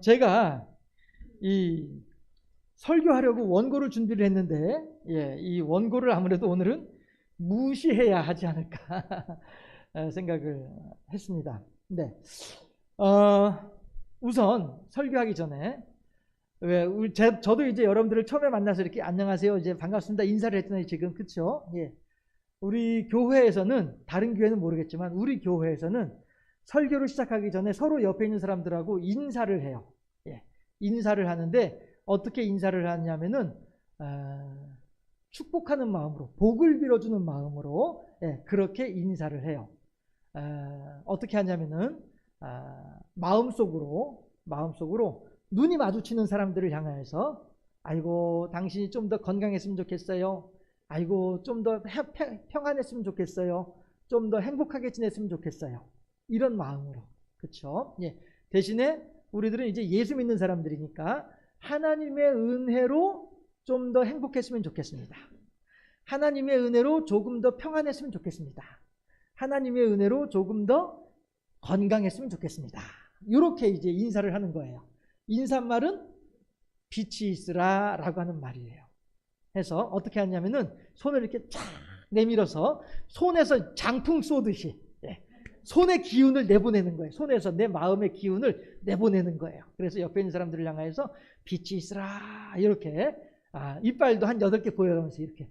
제가 이 설교하려고 원고를 준비를 했는데, 이 원고를 아무래도 오늘은 무시해야 하지 않을까 생각을 했습니다. 네. 우선 설교하기 전에 저도 이제 여러분들을 처음에 만나서 이렇게 안녕하세요, 이제 반갑습니다 인사를 했잖아요 지금, 그렇죠? 우리 교회에서는, 다른 교회는 모르겠지만 우리 교회에서는 설교를 시작하기 전에 서로 옆에 있는 사람들하고 인사를 해요. 인사를 하는데 어떻게 인사를 하냐면은 축복하는 마음으로, 복을 빌어주는 마음으로 그렇게 인사를 해요. 어떻게 하냐면은 마음속으로 눈이 마주치는 사람들을 향해서, 아이고 당신이 좀 더 건강했으면 좋겠어요, 아이고 좀 더 평안했으면 좋겠어요, 좀 더 행복하게 지냈으면 좋겠어요, 이런 마음으로. 그렇죠? 대신에 우리들은 이제 예수 믿는 사람들이니까 하나님의 은혜로 좀 더 행복했으면 좋겠습니다, 하나님의 은혜로 조금 더 평안했으면 좋겠습니다, 하나님의 은혜로 조금 더 건강했으면 좋겠습니다. 이렇게 이제 인사를 하는 거예요. 인사말은 빛이 있으라 라고 하는 말이에요. 해서 어떻게 하냐면은 손을 이렇게 쫙 내밀어서 손에서 장풍 쏘듯이 손의 기운을 내보내는 거예요. 손에서 내 마음의 기운을 내보내는 거예요. 그래서 옆에 있는 사람들을 향해서 빛이 있으라, 이렇게 이빨도 한 8개 보여가면서 이렇게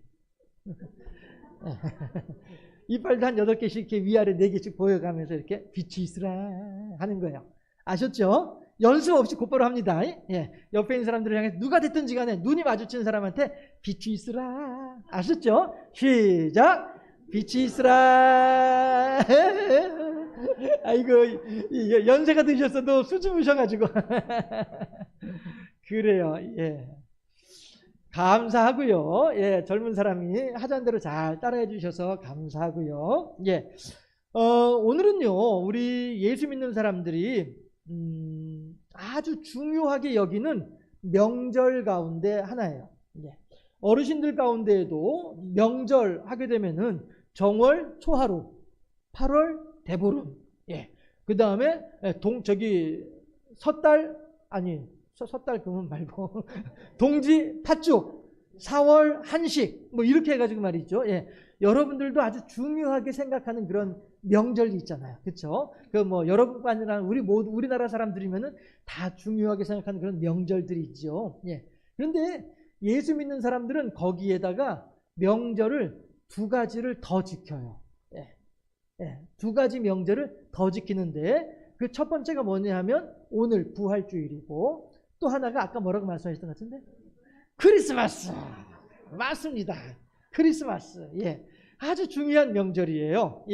이빨도 한 8개씩 이렇게 위아래 4개씩 보여가면서 이렇게 빛이 있으라 하는 거예요. 아셨죠? 연습 없이 곧바로 합니다. 옆에 있는 사람들을 향해서 누가 됐든지 간에 눈이 마주치는 사람한테 빛이 있으라. 아셨죠? 시작! 빛이 있으라. 아이고, 연세가 드셨어도 수줍으셔가지고. 그래요. 감사하고요. 젊은 사람이 하자는 대로 잘 따라해 주셔서 감사하고요. 오늘은요, 우리 예수 믿는 사람들이 아주 중요하게 여기는 명절 가운데 하나예요. 어르신들 가운데에도 명절 하게 되면은 정월 초하루, 8월 대보름, 그 다음에 섣달 금은 말고 동지 팥죽, 4월 한식, 뭐 이렇게 해가지고 말이죠. 여러분들도 아주 중요하게 생각하는 그런 명절이 있잖아요. 그렇죠? 여러분뿐 아니라 우리나라 사람들이면은 다 중요하게 생각하는 그런 명절들이 있죠. 그런데 예수 믿는 사람들은 거기에다가 명절을 2가지를 더 지켜요. 2가지 명절을 더 지키는데, 그 첫 번째가 뭐냐 하면 오늘 부활주일이고, 또 하나가 아까 뭐라고 말씀하셨던 것 같은데? 크리스마스! 맞습니다. 크리스마스. 아주 중요한 명절이에요.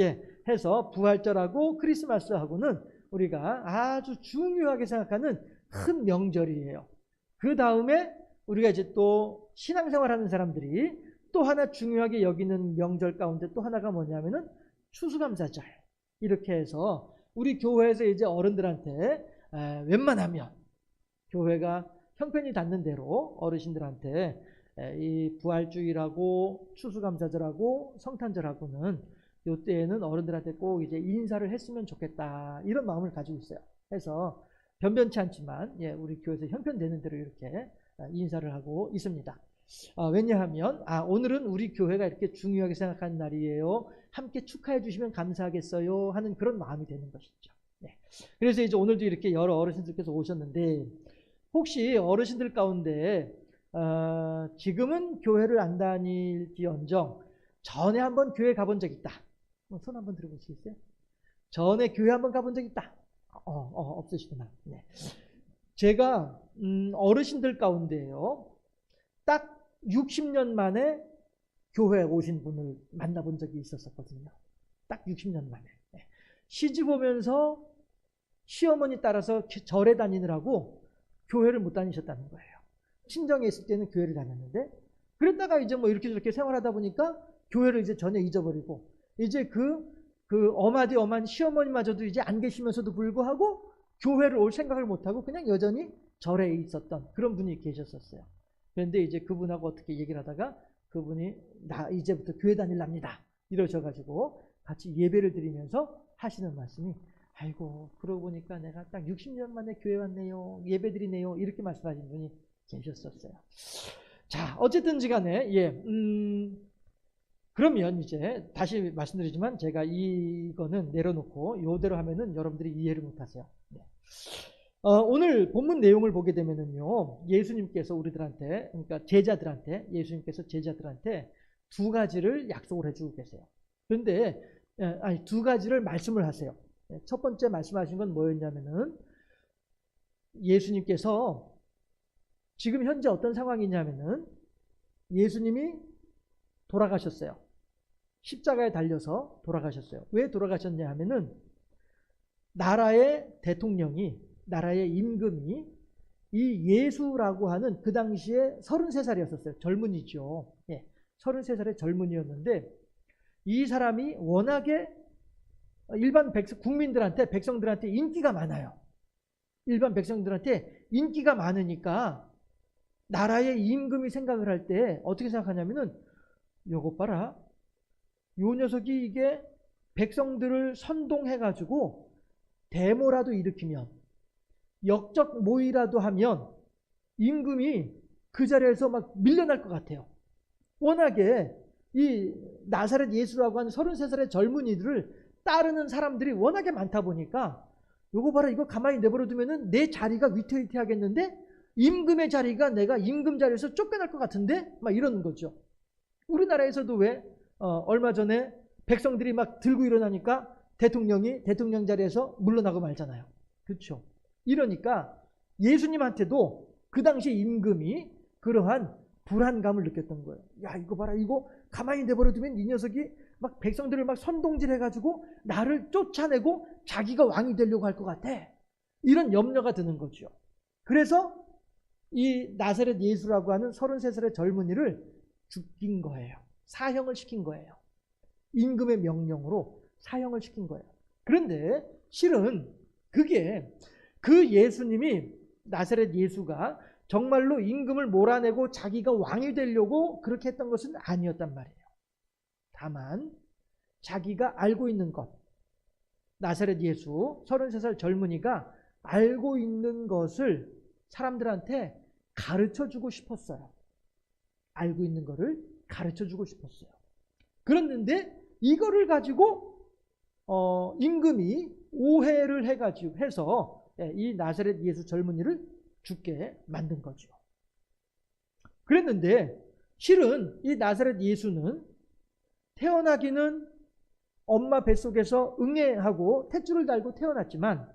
해서 부활절하고 크리스마스하고는 우리가 아주 중요하게 생각하는 큰 명절이에요. 그 다음에 우리가 이제 또 신앙생활 하는 사람들이 또 하나 중요하게 여기는 명절 가운데 또 하나가 뭐냐면은 추수감사절. 이렇게 해서 우리 교회에서 이제 어른들한테 웬만하면 교회가 형편이 닿는 대로 어르신들한테 이 부활주일하고 추수감사절하고 성탄절하고는 이때에는 어른들한테 꼭 이제 인사를 했으면 좋겠다, 이런 마음을 가지고 있어요. 해서 변변치 않지만 우리 교회에서 형편되는 대로 이렇게 인사를 하고 있습니다. 왜냐하면 오늘은 우리 교회가 이렇게 중요하게 생각하는 날이에요, 함께 축하해 주시면 감사하겠어요 하는 그런 마음이 되는 것이죠. 그래서 이제 오늘도 이렇게 여러 어르신들께서 오셨는데, 혹시 어르신들 가운데 지금은 교회를 안 다닐지언정 전에 한번 교회 가본 적 있다, 손 한번 들어보시겠어요? 전에 교회 한번 가본 적 있다? 없으시구나. 제가 어르신들 가운데요, 딱 60년 만에 교회에 오신 분을 만나본 적이 있었거든요. 딱 60년 만에. 시집 오면서 시어머니 따라서 절에 다니느라고 교회를 못 다니셨다는 거예요. 친정에 있을 때는 교회를 다녔는데, 그랬다가 이제 뭐 이렇게 저렇게 생활하다 보니까 교회를 이제 전혀 잊어버리고, 이제 그 어마디 어만 시어머니마저도 이제 안 계시면서도 불구하고 교회를 올 생각을 못하고 그냥 여전히 절에 있었던 그런 분이 계셨었어요. 그런데 이제 그분하고 어떻게 얘기를 하다가 그분이 나 이제부터 교회 다닐랍니다 이러셔가지고 같이 예배를 드리면서 하시는 말씀이, 아이고 그러고 보니까 내가 딱 60년 만에 교회 왔네요. 예배드리네요. 이렇게 말씀하신 분이 계셨었어요. 자, 어쨌든지 간에 그러면 이제 다시 말씀드리지만 제가 이거는 내려놓고 이대로 하면은 여러분들이 이해를 못하세요. 네. 오늘 본문 내용을 보게 되면은요, 예수님께서 우리들한테, 그러니까 제자들한테, 예수님께서 제자들한테 두 가지를 약속을 해주고 계세요. 그런데 두 가지를 말씀을 하세요. 첫 번째 말씀하신 건 뭐였냐면은 예수님께서 지금 현재 어떤 상황이냐면은 예수님이 돌아가셨어요. 십자가에 달려서 돌아가셨어요. 왜 돌아가셨냐 하면은 나라의 대통령이, 나라의 임금이 이 예수라고 하는 그 당시에 33살이었어요. 젊은이죠. 예, 33살의 젊은이였는데 이 사람이 워낙에 일반 국민들한테, 백성들한테 인기가 많아요. 일반 백성들한테 인기가 많으니까 나라의 임금이 생각을 할 때 어떻게 생각하냐면은 요것 봐라. 요 녀석이 이게 백성들을 선동해가지고 데모라도 일으키면, 역적 모의라도 하면 임금이 그 자리에서 막 밀려날 것 같아요. 워낙에 이 나사렛 예수라고 하는 33살의 젊은이들을 따르는 사람들이 워낙에 많다 보니까 요거 봐라, 이거 가만히 내버려 두면은 내 자리가 위태위태하겠는데, 임금의 자리가 내가 임금 자리에서 쫓겨날 것 같은데, 막 이러는 거죠. 우리나라에서도 왜 얼마 전에 백성들이 막 들고 일어나니까 대통령이 대통령 자리에서 물러나고 말잖아요. 그렇죠? 이러니까 예수님한테도 그 당시 임금이 그러한 불안감을 느꼈던 거예요. 야, 이거 봐라, 이거 가만히 내버려 두면 이 녀석이 막 백성들을 막 선동질 해가지고 나를 쫓아내고 자기가 왕이 되려고 할 것 같아. 이런 염려가 드는 거죠. 그래서 이 나사렛 예수라고 하는 33살의 젊은이를 죽인 거예요. 사형을 시킨 거예요. 임금의 명령으로 사형을 시킨 거예요. 그런데 실은 그게 그 예수님이, 나사렛 예수가 정말로 임금을 몰아내고 자기가 왕이 되려고 그렇게 했던 것은 아니었단 말이에요. 다만 자기가 알고 있는 것, 나사렛 예수 33살 젊은이가 알고 있는 것을 사람들한테 가르쳐주고 싶었어요. 알고 있는 것을 가르쳐주고 싶었어요. 그랬는데 이거를 가지고 임금이 오해를 해서 이 나사렛 예수 젊은이를 죽게 만든 거죠. 그랬는데 실은 이 나사렛 예수는 태어나기는 엄마 뱃속에서 응애하고 탯줄을 달고 태어났지만,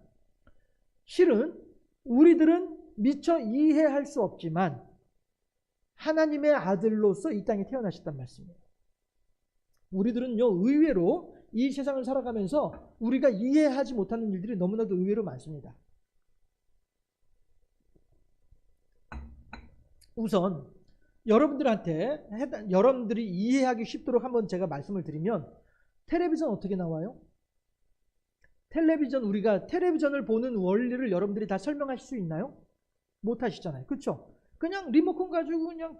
실은 우리들은 미처 이해할 수 없지만 하나님의 아들로서 이 땅에 태어나셨단 말씀이에요. 우리들은요, 의외로 이 세상을 살아가면서 우리가 이해하지 못하는 일들이 너무나도 의외로 많습니다. 우선 여러분들이 이해하기 쉽도록 한번 제가 말씀을 드리면, 텔레비전 어떻게 나와요? 우리가 텔레비전을 보는 원리를 여러분들이 다 설명하실 수 있나요? 못 하시잖아요. 그렇죠? 그냥 리모컨 가지고 그냥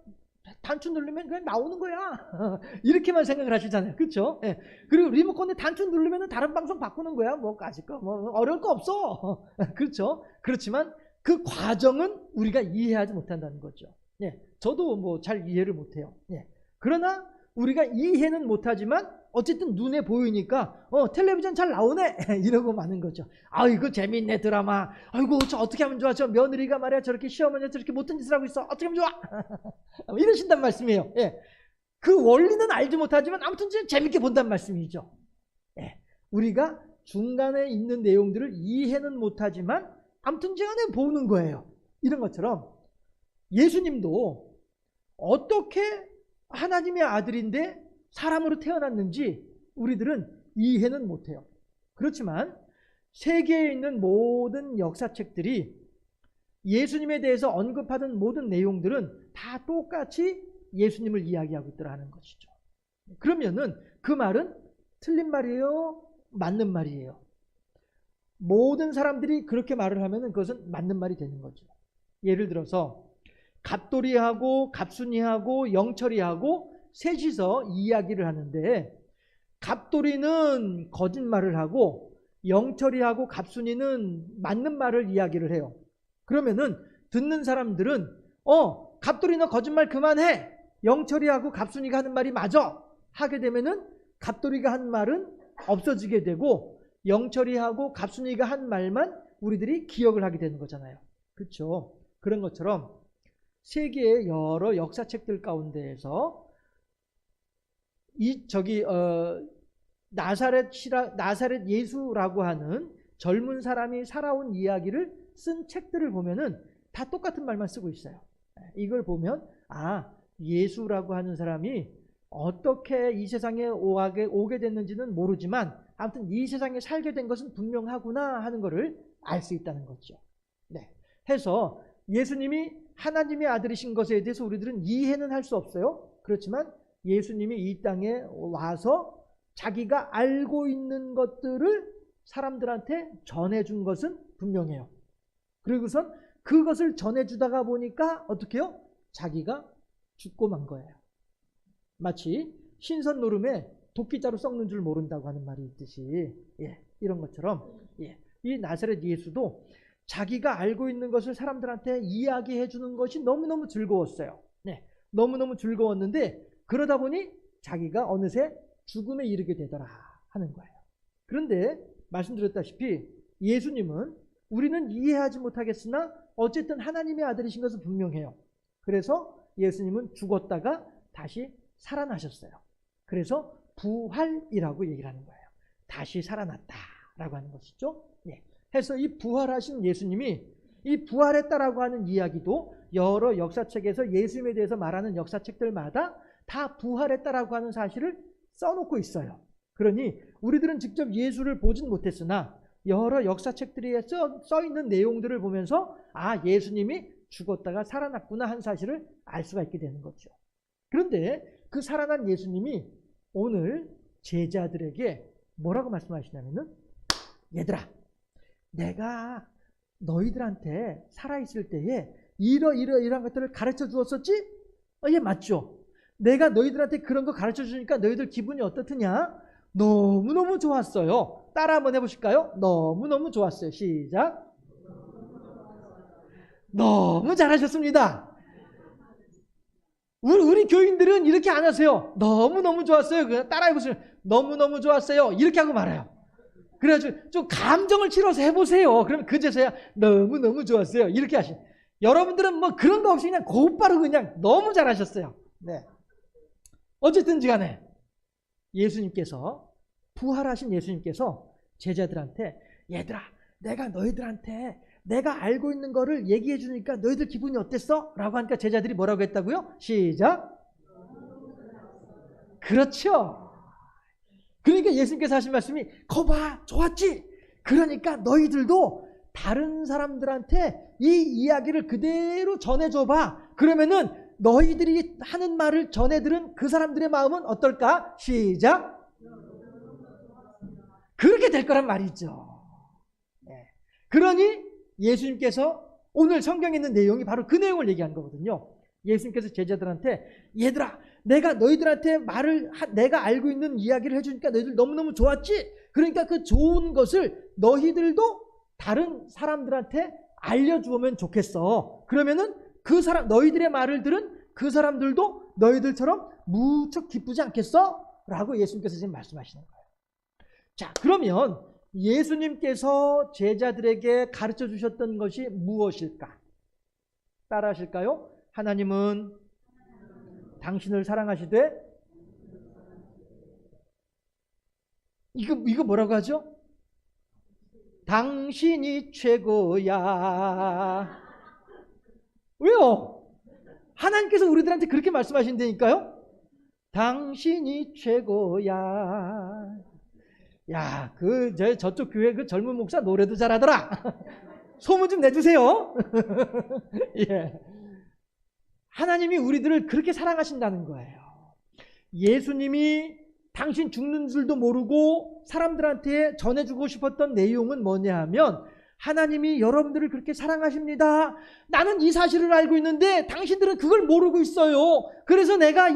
단추 누르면 그냥 나오는 거야. 이렇게만 생각을 하시잖아요. 그렇죠? 예. 그리고 리모컨에 단추 누르면 다른 방송 바꾸는 거야. 뭐 아직 뭐 어려울 거 없어. 그렇죠? 그렇지만 그 과정은 우리가 이해하지 못한다는 거죠. 예. 저도 뭐 잘 이해를 못해요. 예. 그러나 우리가 이해는 못하지만 어쨌든 눈에 보이니까 텔레비전 잘 나오네 이러고 마는 거죠. 아이고 재밌네 드라마. 아이고 저 어떻게 하면 좋아. 저 며느리가 말이야 저렇게 시어머니가 저렇게 못된 짓을 하고 있어. 어떻게 하면 좋아. 이러신단 말씀이에요. 예. 그 원리는 알지 못하지만 아무튼 재밌게 본단 말씀이죠. 예. 우리가 중간에 있는 내용들을 이해는 못하지만 아무튼 간에 보는 거예요. 이런 것처럼 예수님도 어떻게 하나님의 아들인데 사람으로 태어났는지 우리들은 이해는 못해요. 그렇지만 세계에 있는 모든 역사책들이 예수님에 대해서 언급하던 모든 내용들은 다 똑같이 예수님을 이야기하고 있더라는 것이죠. 그러면은 그 말은 틀린 말이에요? 맞는 말이에요? 모든 사람들이 그렇게 말을 하면은 그것은 맞는 말이 되는 거죠. 예를 들어서 갑돌이하고 갑순이하고 영철이하고 셋이서 이야기를 하는데 갑돌이는 거짓말을 하고 영철이하고 갑순이는 맞는 말을 이야기를 해요. 그러면은 듣는 사람들은 갑돌이 너 거짓말 그만해. 영철이하고 갑순이가 하는 말이 맞아. 하게 되면은 갑돌이가 한 말은 없어지게 되고 영철이하고 갑순이가 한 말만 우리들이 기억을 하게 되는 거잖아요. 그렇죠? 그런 것처럼 세계의 여러 역사책들 가운데에서 나사렛 예수라고 하는 젊은 사람이 살아온 이야기를 쓴 책들을 보면은 다 똑같은 말만 쓰고 있어요. 이걸 보면 예수라고 하는 사람이 어떻게 이 세상에 오게 됐는지는 모르지만 아무튼 이 세상에 살게 된 것은 분명하구나 하는 것을 알 수 있다는 거죠. 네. 해서 예수님이 하나님의 아들이신 것에 대해서 우리들은 이해는 할 수 없어요. 그렇지만 예수님이 이 땅에 와서 자기가 알고 있는 것들을 사람들한테 전해준 것은 분명해요. 그리고선 그것을 전해주다가 보니까 어떻게 해요? 자기가 죽고 만 거예요. 마치 신선 노름에 도끼자루 썩는 줄 모른다고 하는 말이 있듯이 이런 것처럼 이 나사렛 예수도 자기가 알고 있는 것을 사람들한테 이야기해 주는 것이 너무너무 즐거웠어요. 너무너무 즐거웠는데 그러다 보니 자기가 어느새 죽음에 이르게 되더라 하는 거예요. 그런데 말씀드렸다시피 예수님은 우리는 이해하지 못하겠으나 어쨌든 하나님의 아들이신 것은 분명해요. 그래서 예수님은 죽었다가 다시 살아나셨어요. 그래서 부활이라고 얘기를 하는 거예요. 다시 살아났다라고 하는 것이죠. 해서 이 부활하신 예수님이 이 부활했다라고 하는 이야기도 여러 역사책에서 예수님에 대해서 말하는 역사책들마다 다 부활했다라고 하는 사실을 써놓고 있어요. 그러니 우리들은 직접 예수를 보진 못했으나 여러 역사책들에 써 있는 내용들을 보면서 예수님이 죽었다가 살아났구나 한 사실을 알 수가 있게 되는 거죠. 그런데 그 살아난 예수님이 오늘 제자들에게 뭐라고 말씀하시냐면은 얘들아, 내가 너희들한테 살아있을 때에 이러한 것들을 가르쳐 주었었지? 맞죠? 내가 너희들한테 그런 거 가르쳐 주니까 너희들 기분이 어떻느냐? 너무너무 좋았어요. 따라 한번 해보실까요? 너무너무 좋았어요. 시작. 너무 잘하셨습니다. 우리 교인들은 이렇게 안 하세요. 너무너무 좋았어요. 그냥 따라해보세요. 너무너무 좋았어요. 이렇게 하고 말아요. 그래가지고 좀 감정을 치러서 해보세요. 그러면 그제서야 너무너무 좋았어요. 이렇게 하시죠. 여러분들은 뭐 그런 거 없이 그냥 곧바로 그냥 너무 잘하셨어요. 어쨌든지 간에 예수님께서 부활하신 예수님께서 제자들한테 얘들아, 내가 너희들한테 내가 알고 있는 거를 얘기해 주니까 너희들 기분이 어땠어? 라고 하니까 제자들이 뭐라고 했다고요? 시작. 그렇죠. 그러니까 예수님께서 하신 말씀이 거봐, 좋았지? 그러니까 너희들도 다른 사람들한테 이 이야기를 그대로 전해줘봐. 그러면은 너희들이 하는 말을 전해 들은 그 사람들의 마음은 어떨까? 시작. 그렇게 될 거란 말이죠. 그러니 예수님께서 오늘 성경에 있는 내용이 바로 그 내용을 얘기한 거거든요. 예수님께서 제자들한테 얘들아, 내가 너희들한테 내가 알고 있는 이야기를 해주니까 너희들 너무너무 좋았지? 그러니까 그 좋은 것을 너희들도 다른 사람들한테 알려주면 좋겠어. 그러면은 너희들의 말을 들은 그 사람들도 너희들처럼 무척 기쁘지 않겠어? 라고 예수님께서 지금 말씀하시는 거예요. 자, 그러면 예수님께서 제자들에게 가르쳐 주셨던 것이 무엇일까? 따라 하실까요? 하나님은 당신을 사랑하시되, 이거 뭐라고 하죠? 당신이 최고야. 왜요? 하나님께서 우리들한테 그렇게 말씀하신다니까요? 당신이 최고야. 야, 저쪽 교회 그 젊은 목사 노래도 잘하더라. 소문 좀 내주세요. 하나님이 우리들을 그렇게 사랑하신다는 거예요. 예수님이 당신 죽는 줄도 모르고 사람들한테 전해주고 싶었던 내용은 뭐냐 하면 하나님이 여러분들을 그렇게 사랑하십니다. 나는 이 사실을 알고 있는데 당신들은 그걸 모르고 있어요. 그래서 내가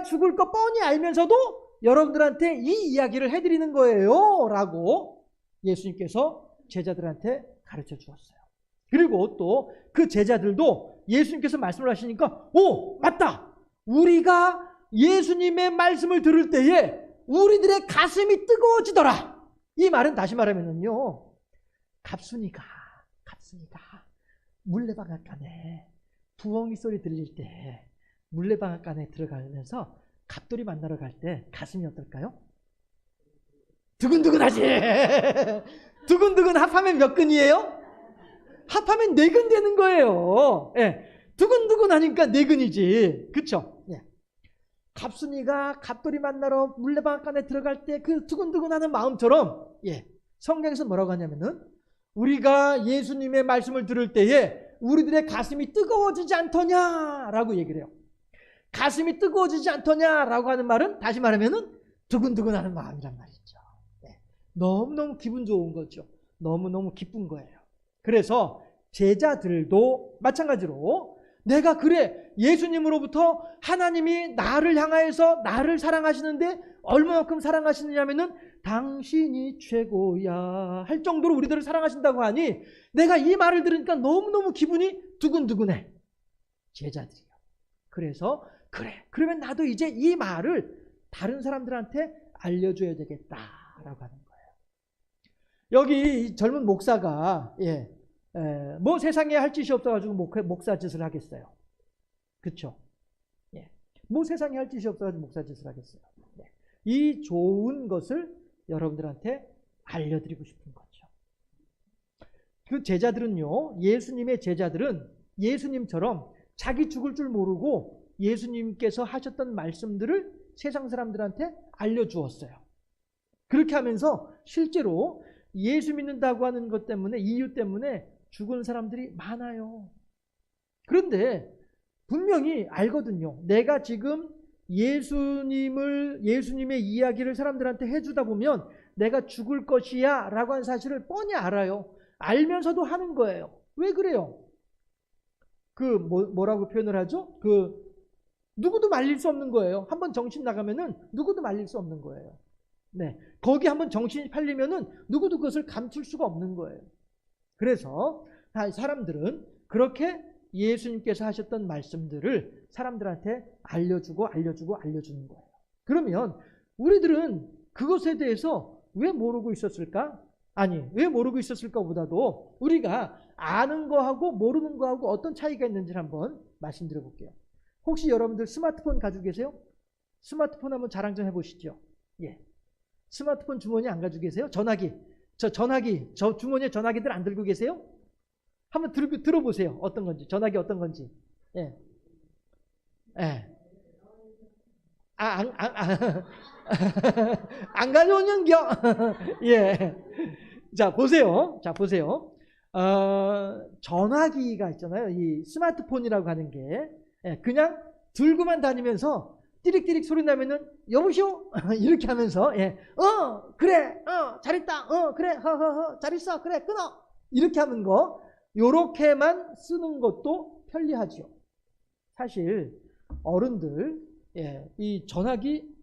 죽을 거 뻔히 알면서도 여러분들한테 이 이야기를 해드리는 거예요. 라고 예수님께서 제자들한테 가르쳐 주었어요. 그리고 또 그 제자들도 예수님께서 말씀을 하시니까 오, 맞다. 우리가 예수님의 말씀을 들을 때에 우리들의 가슴이 뜨거워지더라. 이 말은 다시 말하면은요, 갑순이가 물레방앗간에 부엉이 소리 들릴 때 물레방앗간에 들어가면서 갑돌이 만나러 갈 때 가슴이 어떨까요? 두근두근하지. 두근두근 합하면 몇 근이에요? 합하면 4근 되는 거예요. 예. 두근두근 하니까 4근이지. 그쵸? 예. 갑순이가 갑돌이 만나러 물레방앗간에 들어갈 때 그 두근두근하는 마음처럼, 예. 성경에서 뭐라고 하냐면은, 우리가 예수님의 말씀을 들을 때에 우리들의 가슴이 뜨거워지지 않더냐라고 얘기를 해요. 가슴이 뜨거워지지 않더냐라고 하는 말은 다시 말하면은 두근두근하는 마음이란 말이죠. 예. 너무너무 기분 좋은 거죠. 너무너무 기쁜 거예요. 그래서 제자들도 마찬가지로 내가 그래 예수님으로부터 하나님이 나를 향하여서 나를 사랑하시는데 얼마만큼 사랑하시느냐면은 당신이 최고야 할 정도로 우리들을 사랑하신다고 하니 내가 이 말을 들으니까 너무너무 기분이 두근두근해. 제자들이요. 그래서 그래 그러면 나도 이제 이 말을 다른 사람들한테 알려줘야 되겠다라고 하는 거예요. 여기 젊은 목사가 뭐 세상에 할 짓이 없어가지고 목사 짓을 하겠어요. 그렇죠? 예. 뭐 세상에 할 짓이 없어가지고 목사 짓을 하겠어요. 네. 이 좋은 것을 여러분들한테 알려드리고 싶은 거죠. 그 제자들은요, 예수님의 제자들은 예수님처럼 자기 죽을 줄 모르고 예수님께서 하셨던 말씀들을 세상 사람들한테 알려주었어요. 그렇게 하면서 실제로 예수 믿는다고 하는 것 때문에, 이유 때문에 죽은 사람들이 많아요. 그런데 분명히 알거든요. 내가 지금 예수님의 이야기를 사람들한테 해주다 보면 내가 죽을 것이야 라고 하는 사실을 뻔히 알아요. 알면서도 하는 거예요. 왜 그래요? 뭐라고 표현을 하죠? 누구도 말릴 수 없는 거예요. 한번 정신 나가면은 누구도 말릴 수 없는 거예요. 네. 거기 한번 정신이 팔리면은 누구도 그것을 감출 수가 없는 거예요. 그래서 사람들은 그렇게 예수님께서 하셨던 말씀들을 사람들한테 알려주는 거예요. 그러면 우리들은 그것에 대해서 왜 모르고 있었을까? 아니, 왜 모르고 있었을까 보다도 우리가 아는 거하고 모르는 거하고 어떤 차이가 있는지를 한번 말씀드려 볼게요. 혹시 여러분들 스마트폰 가지고 계세요? 스마트폰 한번 자랑 좀 해보시죠. 예. 스마트폰 주머니 안 가지고 계세요? 전화기. 저 주머니에 전화기들 안 들고 계세요? 한번 들어보세요. 어떤 건지. 전화기 어떤 건지. 예. 예. 안 가져오는겨. 예. 자, 보세요. 전화기가 있잖아요. 이 스마트폰이라고 하는 게. 예, 그냥 들고만 다니면서 띠릭띠릭 소리 나면은 여보시오 이렇게 하면서 그래 잘했다 그래 허허허 잘했어 그래 끊어 이렇게 하는 거 요렇게만 쓰는 것도 편리하죠. 사실 어른들 이 전화기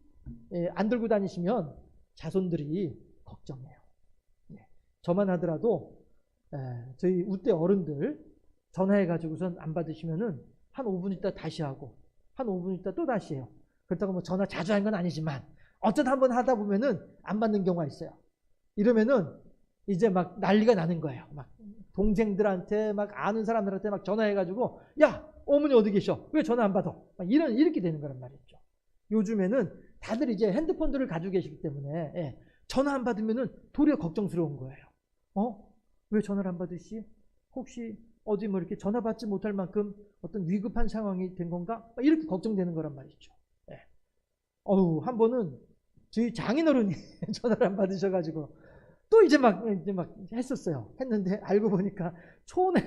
안 들고 다니시면 자손들이 걱정해요. 저만 하더라도 저희 우대 어른들 전화해가지고선 안 받으시면은 한 5분 있다 다시 하고 한 5분 있다 또 다시 해요. 그렇다고 뭐 전화 자주 하는 건 아니지만 어쩌다 한번 하다 보면은 안 받는 경우가 있어요. 이러면은 이제 막 난리가 나는 거예요. 막 동생들한테 막 아는 사람들한테 막 전화해가지고 야 어머니 어디 계셔? 왜 전화 안 받아? 막 이렇게 되는 거란 말이죠. 요즘에는 다들 이제 핸드폰들을 가지고 계시기 때문에 전화 안 받으면은 도리어 걱정스러운 거예요. 왜 전화를 안 받으시? 혹시 어디 뭐 이렇게 전화 받지 못할 만큼 어떤 위급한 상황이 된 건가? 이렇게 걱정되는 거란 말이죠. 한 번은 저희 장인어른이 전화를 안 받으셔가지고 또 이제 막 했었어요. 했는데 알고 보니까 초원에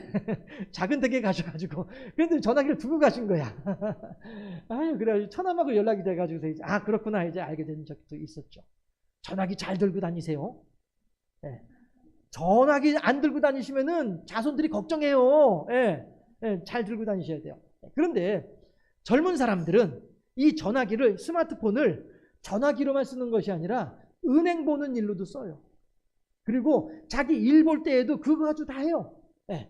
작은 댁에 가셔가지고 그런데 전화기를 두고 가신 거야. 아유, 그래가지고 처남하고 연락이 돼가지고 이제 그렇구나 이제 알게 된 적도 있었죠. 전화기 잘 들고 다니세요. 전화기 안 들고 다니시면은 자손들이 걱정해요. 잘 들고 다니셔야 돼요. 그런데 젊은 사람들은 이 전화기를 스마트폰을 전화기로만 쓰는 것이 아니라 은행 보는 일로도 써요. 그리고 자기 일 볼 때에도 그거 가지고 다 해요. 예.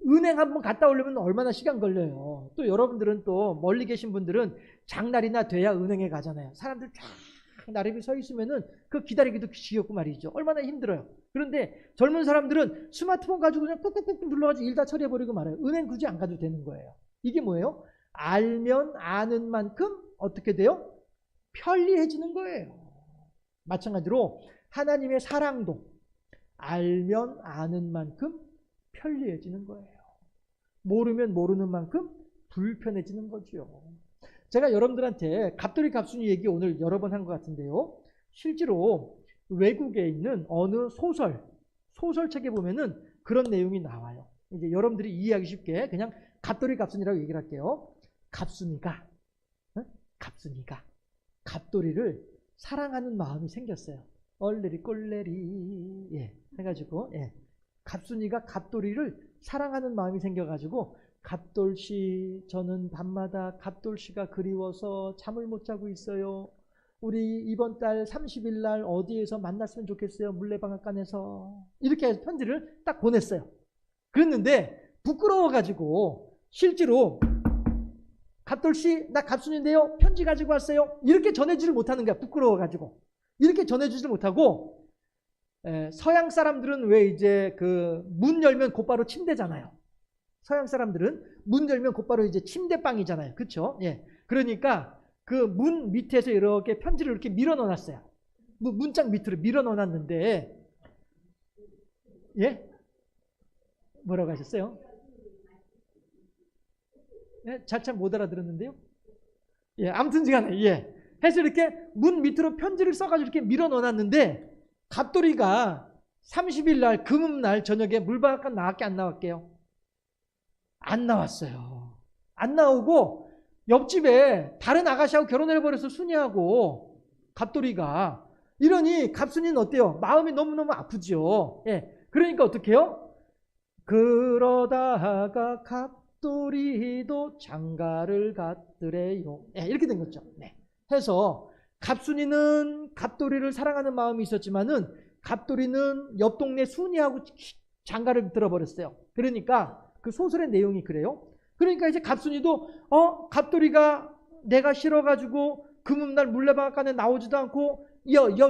은행 한번 갔다 오려면 얼마나 시간 걸려요. 또 여러분들은 또 멀리 계신 분들은 장날이나 돼야 은행에 가잖아요. 사람들 쫙 나름이 서 있으면은 그 기다리기도 지겹고 말이죠. 얼마나 힘들어요. 그런데 젊은 사람들은 스마트폰 가지고 그냥 꾹꾹꾹 눌러가지고 일 다 처리해버리고 말아요. 은행 굳이 안 가도 되는 거예요. 이게 뭐예요? 알면 아는 만큼 어떻게 돼요? 편리해지는 거예요. 마찬가지로 하나님의 사랑도 알면 아는 만큼 편리해지는 거예요. 모르면 모르는 만큼 불편해지는 거죠. 제가 여러분들한테 갑돌이 갑순이 얘기 오늘 여러 번 한 것 같은데요. 실제로 외국에 있는 어느 소설책에 보면은 그런 내용이 나와요. 이제 여러분들이 이해하기 쉽게 그냥 갑돌이 갑순이라고 얘기를 할게요. 갑순이가 갑돌이를 사랑하는 마음이 생겼어요. 얼레리 꼴레리 해가지고 갑순이가 갑돌이를 사랑하는 마음이 생겨가지고 갑돌씨 저는 밤마다 갑돌씨가 그리워서 잠을 못 자고 있어요. 우리 이번 달 30일 날 어디에서 만났으면 좋겠어요. 물레방앗간에서. 이렇게 해서 편지를 딱 보냈어요. 그랬는데 부끄러워가지고 실제로 갑돌씨 나 갑순인데요. 편지 가지고 왔어요. 이렇게 전해주질 못하는 거야. 부끄러워가지고. 이렇게 전해주질 못하고 서양 사람들은 왜 이제 그 문 열면 곧바로 침대잖아요. 서양 사람들은 문 열면 곧바로 이제 침대방이잖아요. 그렇죠? 그러니까 그 문 밑에서 이렇게 편지를 이렇게 밀어 넣어놨어요. 문짝 밑으로 밀어 넣어놨는데 뭐라고 하셨어요? 잘 못 알아들었는데요. 아무튼 시간에 해서 이렇게 문 밑으로 편지를 써가지고 이렇게 밀어 넣어놨는데 갑돌이가 30일 날 금음날 저녁에 물방앗간 나왔게 안 나왔게요? 안 나왔어요. 안 나오고 옆집에 다른 아가씨하고 결혼을 해버려서 순이하고 갑돌이가 이러니 갑순이는 어때요? 마음이 너무너무 아프죠. 그러니까 어떻게 해요? 그러다가 갑돌이도 장가를 갔더래요. 이렇게 된 거죠. 해서 갑순이는 갑돌이를 사랑하는 마음이 있었지만은 갑돌이는 옆 동네 순이하고 장가를 들어버렸어요. 그러니까 그 소설의 내용이 그래요. 그러니까 이제 갑순이도 갑돌이가 내가 싫어가지고 금음날 물레방앗간에 나오지도 않고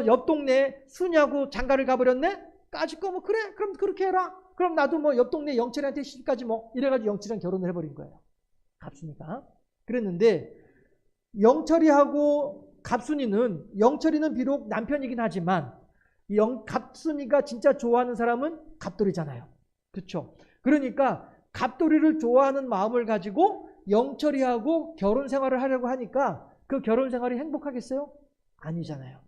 옆 동네 순이하고 장가를 가버렸네? 까짓 거 뭐 그래? 그럼 그렇게 해라. 그럼 나도 뭐 옆 동네 영철이한테 시집가지 뭐. 이래가지고 영철이랑 결혼을 해버린 거예요. 갑순이가. 그랬는데 영철이하고 갑순이는 영철이는 비록 남편이긴 하지만 갑순이가 진짜 좋아하는 사람은 갑돌이잖아요. 그렇죠? 그러니까 갑돌이를 좋아하는 마음을 가지고 영철이하고 결혼 생활을 하려고 하니까 그 결혼 생활이 행복하겠어요? 아니잖아요.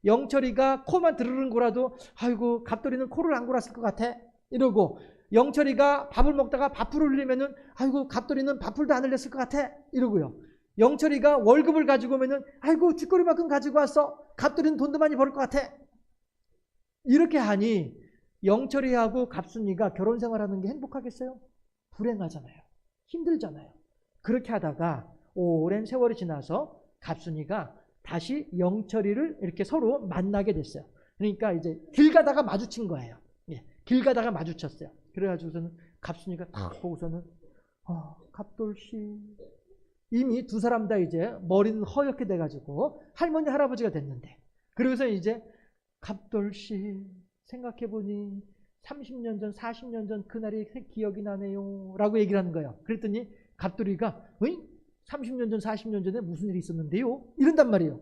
영철이가 코만 드르릉 골아도 아이고 갑돌이는 코를 안 골았을 것 같아 이러고 영철이가 밥을 먹다가 밥풀을 흘리면은 아이고 갑돌이는 밥풀도 안 흘렸을 것 같아 이러고요. 영철이가 월급을 가지고 오면은 아이고 쥐꼬리만큼 가지고 왔어. 갑돌이는 돈도 많이 벌을 것 같아. 이렇게 하니 영철이하고 갑순이가 결혼 생활하는 게 행복하겠어요? 불행하잖아요. 힘들잖아요. 그렇게 하다가 오랜 세월이 지나서 갑순이가 다시 영철이를 이렇게 서로 만나게 됐어요. 그러니까 이제 길 가다가 마주친 거예요. 길 가다가 마주쳤어요. 그래가지고서는 갑순이가 딱 보고서는 갑돌씨 이미 두 사람 다 이제 머리는 허옇게 돼가지고 할머니 할아버지가 됐는데 그러고서 이제 갑돌씨 생각해보니 30년 전 40년 전 그날이 기억이 나네요 라고 얘기를 하는 거예요. 그랬더니 갑돌이가 30년 전 40년 전에 무슨 일이 있었는데요? 이런단 말이에요.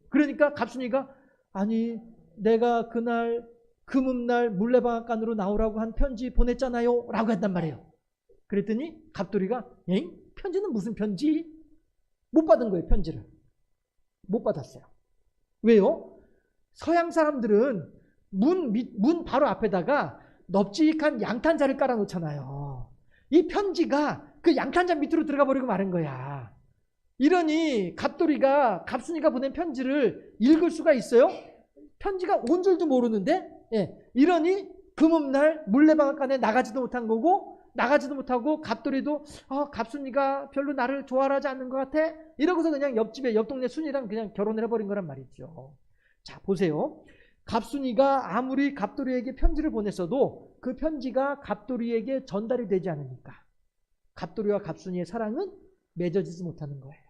그러니까 갑순이가 아니 내가 그날 금음날 물레방앗간으로 나오라고 한 편지 보냈잖아요 라고 했단 말이에요. 그랬더니 갑돌이가 편지는 무슨 편지? 못 받은 거예요. 편지를 못 받았어요. 왜요? 서양 사람들은 문 바로 앞에다가 넙직한 양탄자를 깔아놓잖아요. 이 편지가 그 양탄자 밑으로 들어가 버리고 마는 거야. 이러니 갑돌이가 갑순이가 보낸 편지를 읽을 수가 있어요? 편지가 온 줄도 모르는데 이러니 금음날 물레방앗간에 나가지도 못한 거고 나가지도 못하고 갑돌이도 갑순이가 별로 나를 좋아하지 않는 것 같아 이러고서 그냥 옆집에 옆 동네 순이랑 그냥 결혼을 해버린 거란 말이죠. 자 보세요. 갑순이가 아무리 갑돌이에게 편지를 보냈어도 그 편지가 갑돌이에게 전달이 되지 않으니까 갑돌이와 갑순이의 사랑은 맺어지지 못하는 거예요.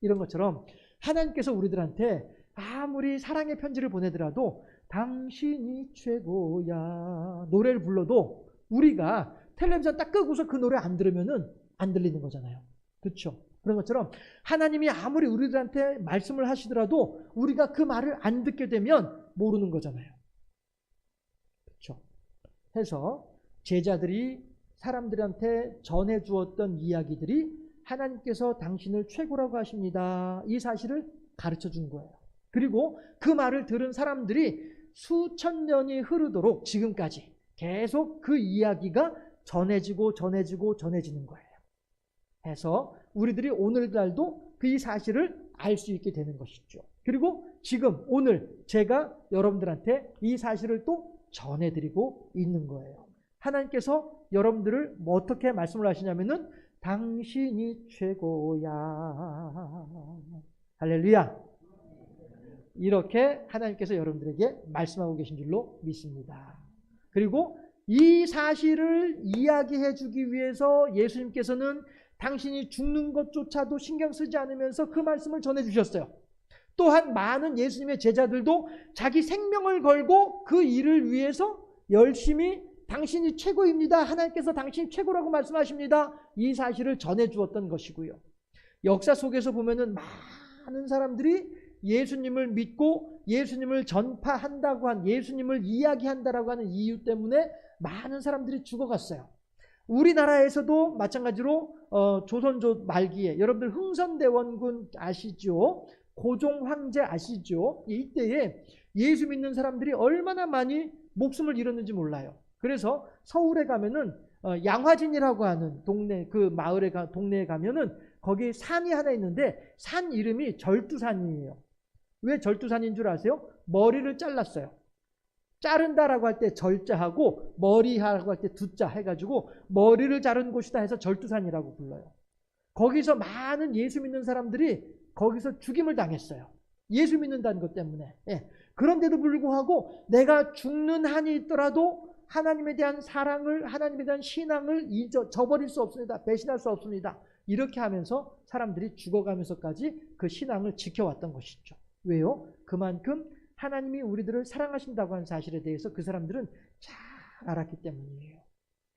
이런 것처럼 하나님께서 우리들한테 아무리 사랑의 편지를 보내더라도 당신이 최고야 노래를 불러도 우리가 텔레비전 딱 끄고서 그 노래 안 들으면은 안 들리는 거잖아요. 그렇죠? 그런 것처럼 하나님이 아무리 우리들한테 말씀을 하시더라도 우리가 그 말을 안 듣게 되면 모르는 거잖아요. 그렇죠? 해서 제자들이 사람들한테 전해 주었던 이야기들이 하나님께서 당신을 최고라고 하십니다. 이 사실을 가르쳐 준 거예요. 그리고 그 말을 들은 사람들이 수천 년이 흐르도록 지금까지 계속 그 이야기가 전해지는 거예요. 해서 우리들이 오늘날도 그 사실을 알 수 있게 되는 것이죠. 그리고 지금 오늘 제가 여러분들한테 이 사실을 또 전해드리고 있는 거예요. 하나님께서 여러분들을 뭐 어떻게 말씀을 하시냐면은 당신이 최고야. 할렐루야. 이렇게 하나님께서 여러분들에게 말씀하고 계신 줄로 믿습니다. 그리고 이 사실을 이야기해 주기 위해서 예수님께서는 당신이 죽는 것조차도 신경 쓰지 않으면서 그 말씀을 전해 주셨어요. 또한 많은 예수님의 제자들도 자기 생명을 걸고 그 일을 위해서 열심히 당신이 최고입니다. 하나님께서 당신이 최고라고 말씀하십니다. 이 사실을 전해 주었던 것이고요. 역사 속에서 보면은 많은 사람들이 예수님을 믿고 예수님을 전파한다고 한 예수님을 이야기한다라고 하는 이유 때문에 많은 사람들이 죽어갔어요. 우리나라에서도 마찬가지로 조선조 말기에 여러분들 흥선대원군 아시죠? 고종 황제 아시죠? 이때에 예수 믿는 사람들이 얼마나 많이 목숨을 잃었는지 몰라요. 그래서 서울에 가면은 양화진이라고 하는 동네 그 마을에 동네에 가면은 거기 산이 하나 있는데 산 이름이 절두산이에요. 왜 절두산인 줄 아세요? 머리를 잘랐어요. 자른다라고 할 때 절자하고 머리하라고 할 때 두자 해가지고 머리를 자른 곳이다 해서 절두산이라고 불러요. 거기서 많은 예수 믿는 사람들이 거기서 죽임을 당했어요. 예수 믿는다는 것 때문에. 예. 그런데도 불구하고 내가 죽는 한이 있더라도 하나님에 대한 사랑을 하나님에 대한 신앙을 저버릴 수 없습니다. 배신할 수 없습니다. 이렇게 하면서 사람들이 죽어가면서까지 그 신앙을 지켜왔던 것이죠. 왜요? 그만큼 하나님이 우리들을 사랑하신다고 하는 사실에 대해서 그 사람들은 잘 알았기 때문이에요.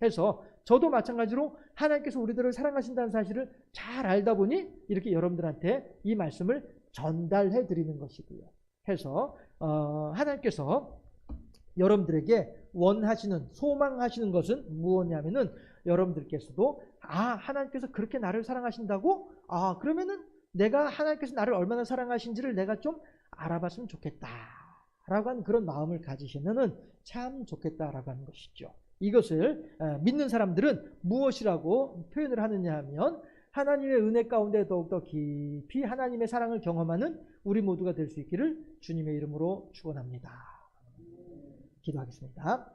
해서 저도 마찬가지로 하나님께서 우리들을 사랑하신다는 사실을 잘 알다 보니 이렇게 여러분들한테 이 말씀을 전달해 드리는 것이고요. 해서 하나님께서 여러분들에게 원하시는 소망하시는 것은 무엇이냐면은 여러분들께서도 하나님께서 그렇게 나를 사랑하신다고? 그러면은 내가 하나님께서 나를 얼마나 사랑하신지를 내가 좀 알아봤으면 좋겠다 라고 하는 그런 마음을 가지시면은 참 좋겠다라고 하는 것이죠. 이것을 믿는 사람들은 무엇이라고 표현을 하느냐 하면 하나님의 은혜 가운데 더욱더 깊이 하나님의 사랑을 경험하는 우리 모두가 될 수 있기를 주님의 이름으로 축원합니다. 기도하겠습니다.